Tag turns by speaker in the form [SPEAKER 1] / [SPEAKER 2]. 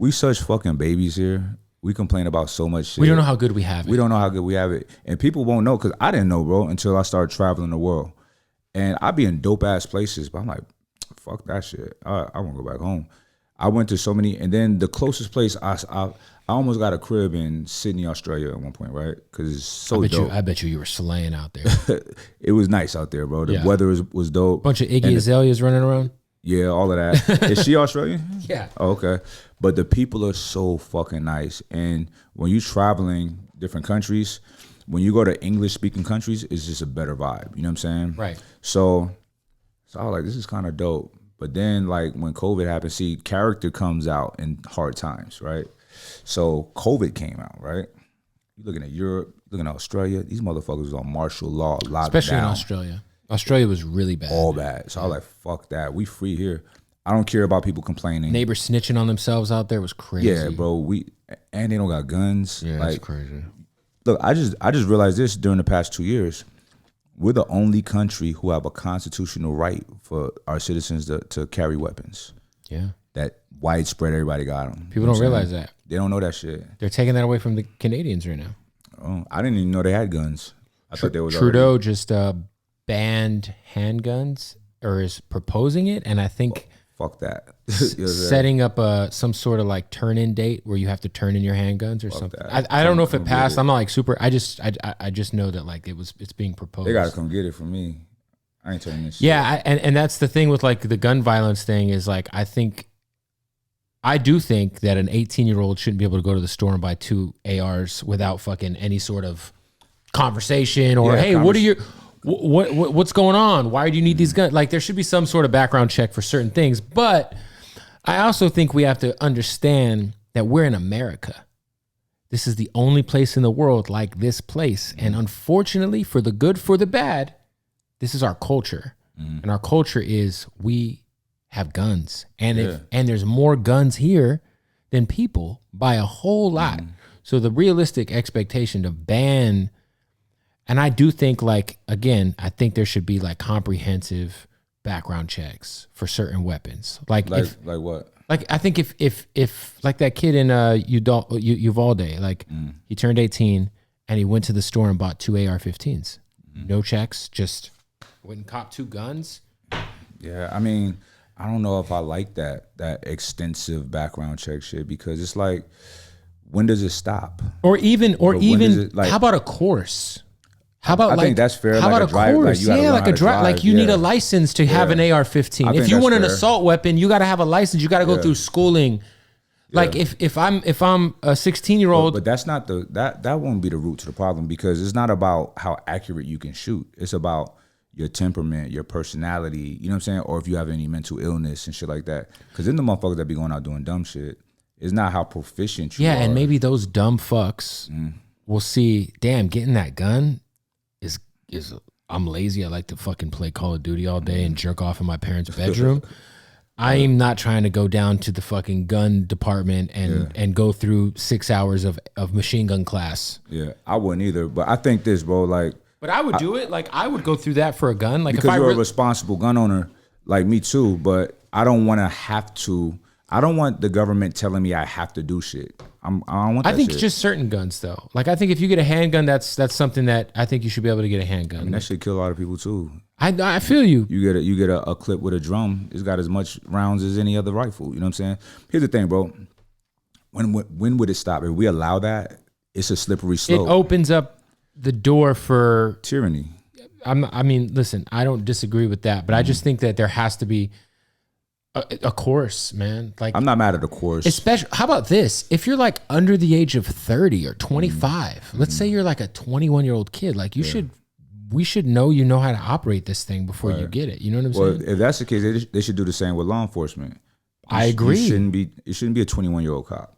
[SPEAKER 1] we such fucking babies here. We complain about so much shit.
[SPEAKER 2] We don't know how good we have it.
[SPEAKER 1] We don't know how good we have it. And people won't know because I didn't know, bro, until I started traveling the world. And I be in dope ass places, but I'm like, fuck that shit. I want to go back home. I went to so many, and then the closest place I almost got a crib in Sydney, Australia at one point, right? Because it's so dope.
[SPEAKER 2] I bet you were slaying out there.
[SPEAKER 1] It was nice out there, bro. The weather was dope.
[SPEAKER 2] Bunch of Iggy Azaleas running around.
[SPEAKER 1] Yeah, all of that. Is she Australian?
[SPEAKER 2] Yeah.
[SPEAKER 1] Oh, okay. But the people are so fucking nice. And when you traveling different countries, when you go to English speaking countries, it's just a better vibe. You know what I'm saying?
[SPEAKER 2] Right.
[SPEAKER 1] So I was like, this is kind of dope. But then like when COVID happened, see, character comes out in hard times, right? So COVID came out, right? You're looking at Europe, looking at Australia. These motherfuckers was on martial law, locked
[SPEAKER 2] Especially
[SPEAKER 1] down.
[SPEAKER 2] in Australia. Australia was really bad.
[SPEAKER 1] All bad. So I was like, fuck that. We free here. I don't care about people complaining.
[SPEAKER 2] Neighbors snitching on themselves out there was crazy.
[SPEAKER 1] Yeah, bro. And they don't got guns.
[SPEAKER 2] Yeah,
[SPEAKER 1] like,
[SPEAKER 2] that's crazy.
[SPEAKER 1] Look, I just realized this during the past 2 years. We're the only country who have a constitutional right for our citizens to carry weapons.
[SPEAKER 2] Yeah.
[SPEAKER 1] That widespread, everybody got them.
[SPEAKER 2] People don't realize that.
[SPEAKER 1] They don't know that shit.
[SPEAKER 2] They're taking that away from the Canadians right now.
[SPEAKER 1] Oh, I didn't even know they had guns. I thought they was
[SPEAKER 2] Trudeau just banned handguns or is proposing it, and I think
[SPEAKER 1] fuck that.
[SPEAKER 2] setting up some sort of like turn-in date where you have to turn in your handguns or something. I don't know if it passed. I'm not like super. I just know that like it's being proposed.
[SPEAKER 1] They gotta come get it from me. I ain't turning this shit.
[SPEAKER 2] Yeah, and that's the thing with like the gun violence thing is like I do think that an 18-year-old shouldn't be able to go to the store and buy 2 ARs without fucking any sort of conversation or hey, what are your what's going on? Why do you need these guns? Like there should be some sort of background check for certain things. But I also think we have to understand that we're in America. This is the only place in the world like this place. And unfortunately, for the good, for the bad, this is our culture. And our culture is we have guns. And and there's more guns here than people by a whole lot. So the realistic expectation to ban, and I do think like, again, I think there should be like comprehensive background checks for certain weapons. Like
[SPEAKER 1] what?
[SPEAKER 2] Like I think if like that kid in Uvalde, like he turned 18 and he went to the store and bought 2 AR-15s. No checks, just went and copped 2 guns.
[SPEAKER 1] Yeah, I mean, I don't know if I like that extensive background check shit because it's like, when does it stop?
[SPEAKER 2] Or even how about a course? How about
[SPEAKER 1] I think that's fair.
[SPEAKER 2] How
[SPEAKER 1] like
[SPEAKER 2] about a course? Like a drive. Like you need a license to have an AR-15. If you want an assault weapon, you got to have a license. You got to go through schooling. Like if I'm a 16-year-old,
[SPEAKER 1] but that's not that won't be the root to the problem because it's not about how accurate you can shoot. It's about your temperament, your personality. You know what I'm saying? Or if you have any mental illness and shit like that. Because then the motherfuckers that be going out doing dumb shit, it's not how proficient you are.
[SPEAKER 2] Yeah, and maybe those dumb fucks will see. Damn, getting that gun is I'm lazy. I like to fucking play Call of Duty all day and jerk off in my parents' bedroom. I'm not trying to go down to the fucking gun department and go through 6 hours of machine gun class. Yeah,
[SPEAKER 1] I wouldn't either. But I think this, bro, like.
[SPEAKER 2] But I would do it. Like I would go through that for a gun. Like
[SPEAKER 1] because you're a responsible gun owner, like me too. But I don't want to have to. I don't want the government telling me I have to do shit. I don't want that
[SPEAKER 2] I think
[SPEAKER 1] shit.
[SPEAKER 2] Just certain guns though. Like I think if you get a handgun, that's something that I think you should be able to get a handgun.
[SPEAKER 1] I mean, that should kill a lot of people too.
[SPEAKER 2] I feel you.
[SPEAKER 1] You get a clip with a drum. It's got as much rounds as any other rifle. You know what I'm saying? Here's the thing, bro. When would it stop? If we allow that, it's a slippery slope.
[SPEAKER 2] It opens up the door for
[SPEAKER 1] tyranny.
[SPEAKER 2] I mean, listen, I don't disagree with that, but I just think that there has to be a course, man. Like
[SPEAKER 1] I'm not mad at the course.
[SPEAKER 2] Especially, how about this? If you're like under the age of 30 or 25, let's say you're like a 21-year-old kid, like we should know how to operate this thing before you get it. You know what I'm saying?
[SPEAKER 1] Well, if that's the case, they should do the same with law enforcement.
[SPEAKER 2] I agree.
[SPEAKER 1] It shouldn't be a 21-year-old cop.